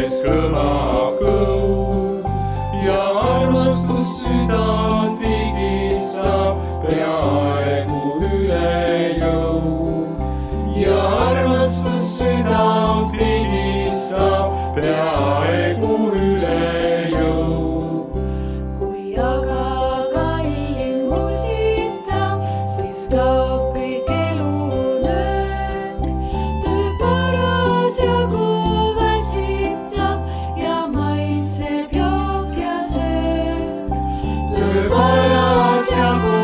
sees kõlab kõu ja armastus südant vigistab peaaegu üle jõu. Ja armastus südant vigistab peaaegu üle jõu. Kui aga kallin musitab, siis kaob kõik elunöök. Töö parasjagu väsitab ja maitseb jook ja söök. Töö parasjagu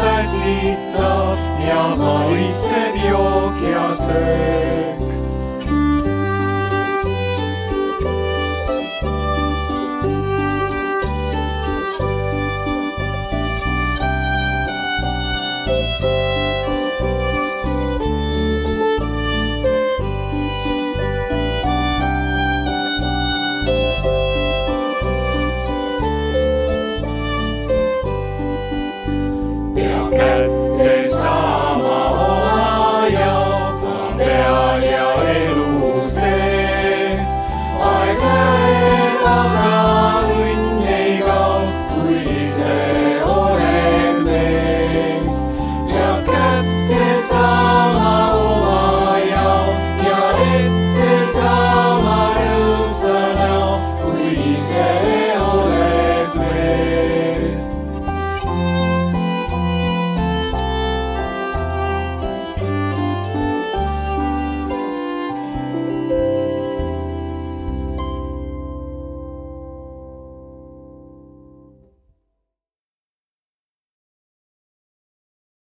väsitab ja maitseb jook ja söök.